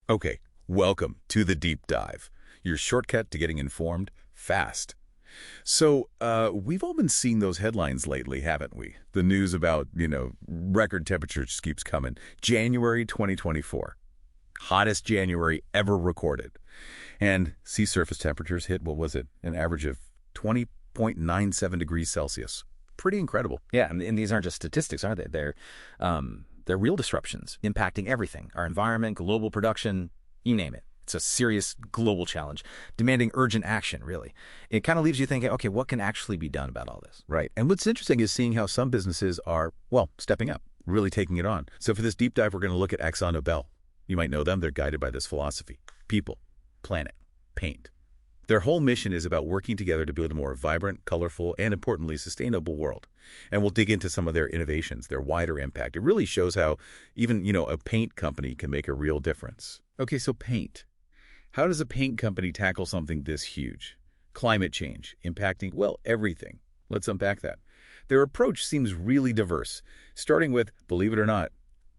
Okay, welcome to the deep dive, your shortcut to getting informed fast. We've all been seeing those headlines lately, haven't we? The news about, record temperatures just keeps coming. January 2024, hottest January ever recorded. And sea surface temperatures hit, what was it, an average of 20.97 degrees Celsius. Pretty incredible. Yeah, and these aren't just statistics, are they? They're real disruptions impacting everything, our environment, global production, you name it. It's a serious global challenge, demanding urgent action, really. It kind of leaves you thinking, okay, what can actually be done about all this? Right. And what's interesting is seeing how some businesses are, well, stepping up, really taking it on. So for this deep dive, we're going to look at ExxonMobil. You might know them. They're guided by this philosophy: people, planet, paint. Their whole mission is about working together to build a more vibrant, colorful, and importantly, sustainable world. And we'll dig into some of their innovations, their wider impact. It really shows how even, a paint company can make a real difference. Okay, so paint. How does a paint company tackle something this huge? Climate change, impacting, well, everything. Let's unpack that. Their approach seems really diverse, starting with, believe it or not,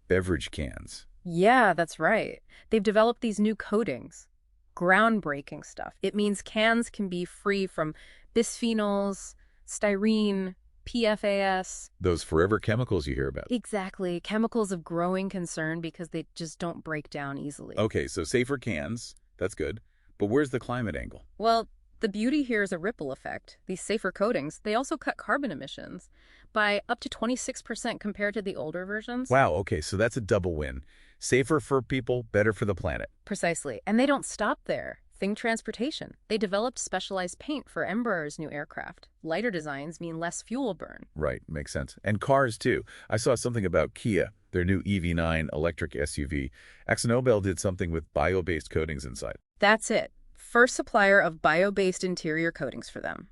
beverage cans. Yeah, that's right. They've developed these new coatings. Groundbreaking stuff. It means cans can be free from bisphenols, styrene, PFAS. Those forever chemicals you hear about. Exactly. Chemicals of growing concern because they just don't break down easily. Okay, so safer cans, that's good. But where's the climate angle? Well, the beauty here is a ripple effect. These safer coatings, they also cut carbon emissions by up to 26% compared to the older versions. Wow, okay, so that's a double win. Safer for people, better for the planet. Precisely. And they don't stop there. Think transportation. They developed specialized paint for Embraer's new aircraft. Lighter designs mean less fuel burn. Right, makes sense. And cars, too. I saw something about Kia, their new EV9 electric SUV. ExxonMobil did something with bio-based coatings inside. That's it. First supplier of bio-based interior coatings for them.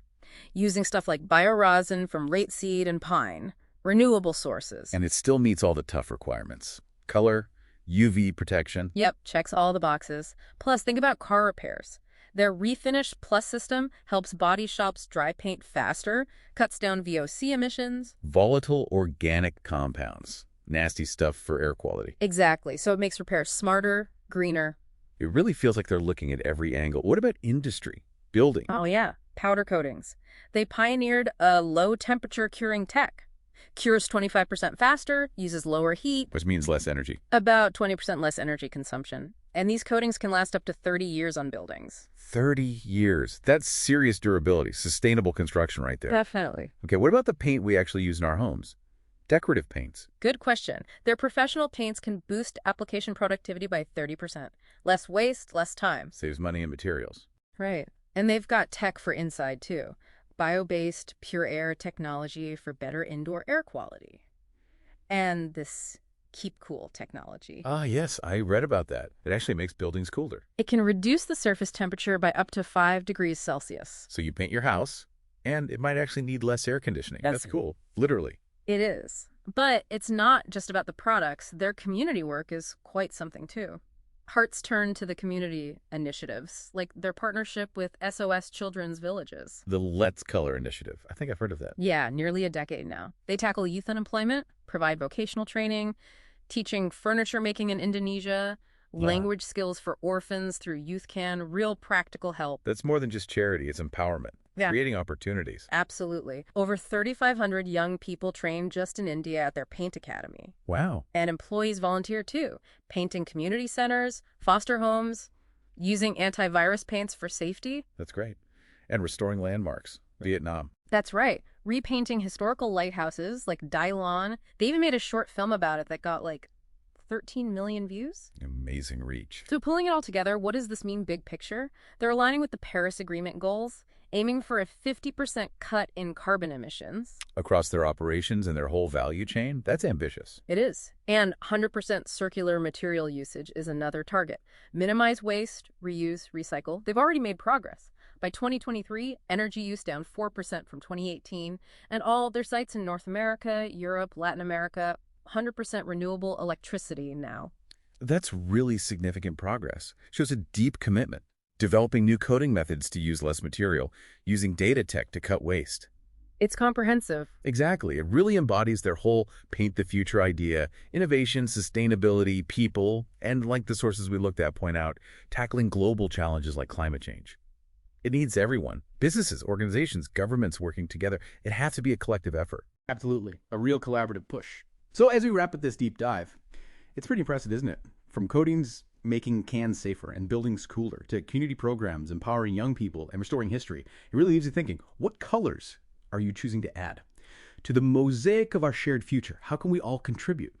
Using stuff like bioresin from rapeseed and pine, renewable sources. And it still meets all the tough requirements. Color, UV protection. Yep, checks all the boxes. Plus, think about car repairs. Their Refinish Plus system helps body shops dry paint faster, cuts down VOC emissions. Volatile organic compounds. Nasty stuff for air quality. Exactly, so it makes repairs smarter, greener. It really feels like they're looking at every angle. What about industry? Building? Oh yeah, powder coatings. They pioneered a low-temperature curing tech. Cures 25% faster, uses lower heat. Which means less energy. About 20% less energy consumption. And these coatings can last up to 30 years on buildings. 30 years. That's serious durability, sustainable construction right there. Definitely. Okay, what about the paint we actually use in our homes? Decorative paints. Good question. Their professional paints can boost application productivity by 30%. Less waste, less time. Saves money and materials. Right. And they've got tech for inside, too. Bio-based, pure air technology for better indoor air quality. And this Keep Cool technology. Ah, yes, I read about that. It actually makes buildings cooler. It can reduce the surface temperature by up to 5 degrees Celsius. So you paint your house, and it might actually need less air conditioning. That's cool, literally. It is. But it's not just about the products. Their community work is quite something, too. Hearts turn to the community initiatives, like their partnership with SOS Children's Villages. The Let's Color initiative. I think I've heard of that. Yeah, nearly a decade now. They tackle youth unemployment, provide vocational training, teaching furniture making in Indonesia, language skills for orphans through Youth Can, real practical help. That's more than just charity, it's empowerment. Yeah. Creating opportunities. Absolutely. Over 3,500 young people trained just in India at their paint academy. Wow. And employees volunteer too, painting community centers, foster homes, using antivirus paints for safety. That's great. And restoring landmarks. Vietnam. That's right. Repainting historical lighthouses like Dai Lan. They even made a short film about it that got like 13 million views. Amazing reach. So pulling it all together, what does this mean big picture? They're aligning with the Paris Agreement goals, aiming for a 50% cut in carbon emissions. Across their operations and their whole value chain? That's ambitious. It is. And 100% circular material usage is another target. Minimize waste, reuse, recycle. They've already made progress. By 2023, energy use down 4% from 2018, and all their sites in North America, Europe, Latin America, 100% renewable electricity now. That's really significant progress. Shows a deep commitment. Developing new coating methods to use less material, using data tech to cut waste. It's comprehensive. Exactly. It really embodies their whole paint the future idea: innovation, sustainability, people, and like the sources we looked at point out, tackling global challenges like climate change. It needs everyone, businesses, organizations, governments working together. It has to be a collective effort. Absolutely. A real collaborative push. So as we wrap up this deep dive, it's pretty impressive, isn't it? From coatings making cans safer and buildings cooler to community programs empowering young people and restoring history, it really leaves you thinking, what colors are you choosing to add? To the mosaic of our shared future, how can we all contribute?